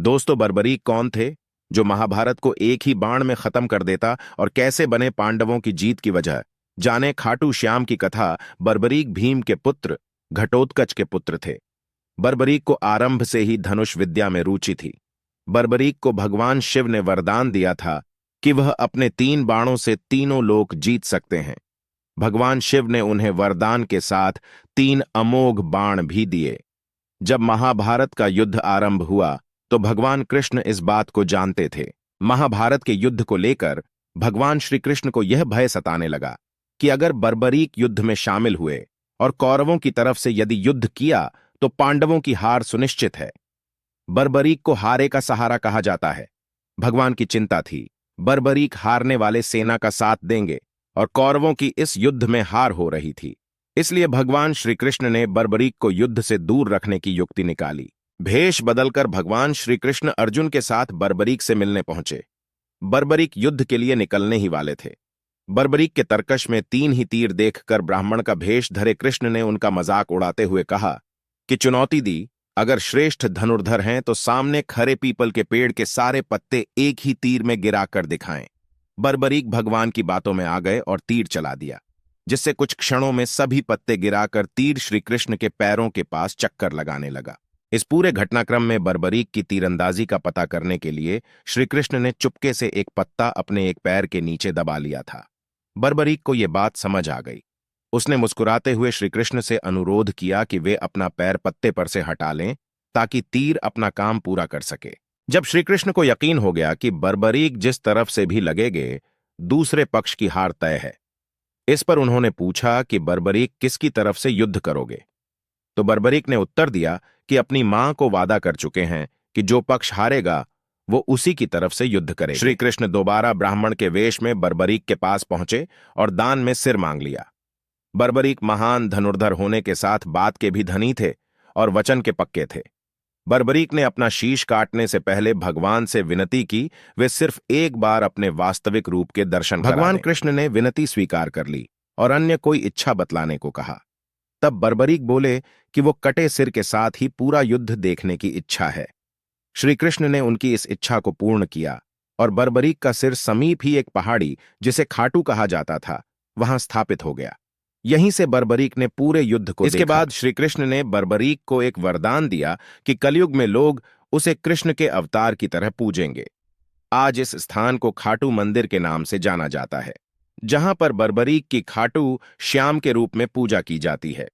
दोस्तों, बर्बरीक कौन थे जो महाभारत को एक ही बाण में खत्म कर देता और कैसे बने पांडवों की जीत की वजह? जाने खाटू श्याम की कथा। बर्बरीक भीम के पुत्र घटोत्कच के पुत्र थे। बर्बरीक को आरंभ से ही धनुष विद्या में रुचि थी। बर्बरीक को भगवान शिव ने वरदान दिया था कि वह अपने 3 बाणों से तीनों लोक जीत सकते हैं। भगवान शिव ने उन्हें वरदान के साथ 3 अमोघ बाण भी दिए। जब महाभारत का युद्ध आरंभ हुआ तो भगवान कृष्ण इस बात को जानते थे। महाभारत के युद्ध को लेकर भगवान श्री कृष्ण को यह भय सताने लगा कि अगर बर्बरीक युद्ध में शामिल हुए और कौरवों की तरफ से यदि युद्ध किया तो पांडवों की हार सुनिश्चित है। बर्बरीक को हारे का सहारा कहा जाता है। भगवान की चिंता थी बर्बरीक हारने वाले सेना का साथ देंगे और कौरवों की इस युद्ध में हार हो रही थी। इसलिए भगवान श्री कृष्ण ने बर्बरीक को युद्ध से दूर रखने की युक्ति निकाली। भेष बदलकर भगवान श्री कृष्ण अर्जुन के साथ बर्बरीक से मिलने पहुंचे। बर्बरीक युद्ध के लिए निकलने ही वाले थे। बर्बरीक के तरकश में 3 ही तीर देखकर ब्राह्मण का भेष धरे कृष्ण ने उनका मजाक उड़ाते हुए कहा कि चुनौती दी, अगर श्रेष्ठ धनुर्धर हैं तो सामने खरे पीपल के पेड़ के सारे पत्ते एक ही तीर में गिराकर दिखाएं। बर्बरीक भगवान की बातों में आ गए और तीर चला दिया, जिससे कुछ क्षणों में सभी पत्ते गिराकर तीर श्री कृष्ण के पैरों के पास चक्कर लगाने लगा। इस पूरे घटनाक्रम में बर्बरीक की तीरंदाजी का पता करने के लिए श्री कृष्ण ने चुपके से एक पत्ता अपने एक पैर के नीचे दबा लिया था। बर्बरीक को यह बात समझ आ गई। उसने मुस्कुराते हुए श्री कृष्ण से अनुरोध किया कि वे अपना पैर पत्ते पर से हटा लें ताकि तीर अपना काम पूरा कर सके। जब श्री कृष्ण को यकीन हो गया कि बर्बरीक जिस तरफ से भी लगेगे दूसरे पक्ष की हार तय है, इस पर उन्होंने पूछा कि बर्बरीक किसकी तरफ से युद्ध करोगे? तो बर्बरीक ने उत्तर दिया कि अपनी मां को वादा कर चुके हैं कि जो पक्ष हारेगा वो उसी की तरफ से युद्ध करे। श्री कृष्ण दोबारा ब्राह्मण के वेश में बर्बरीक के पास पहुंचे और दान में सिर मांग लिया। बर्बरीक महान धनुर्धर होने के साथ बात के भी धनी थे और वचन के पक्के थे। बर्बरीक ने अपना शीश काटने से पहले भगवान से विनती की वे सिर्फ एक बार अपने वास्तविक रूप के दर्शन करा दें। भगवान कृष्ण ने विनती स्वीकार कर ली और अन्य कोई इच्छा बतलाने को कहा। तब बर्बरीक बोले कि वो कटे सिर के साथ ही पूरा युद्ध देखने की इच्छा है। श्री कृष्ण ने उनकी इस इच्छा को पूर्ण किया और बर्बरीक का सिर समीप ही एक पहाड़ी जिसे खाटू कहा जाता था वहां स्थापित हो गया। यहीं से बर्बरीक ने पूरे युद्ध को इसके बाद श्री कृष्ण ने बर्बरीक को एक वरदान दिया कि कलयुग में लोग उसे कृष्ण के अवतार की तरह पूजेंगे। आज इस स्थान को खाटू मंदिर के नाम से जाना जाता है, जहां पर बर्बरीक की खाटू श्याम के रूप में पूजा की जाती है।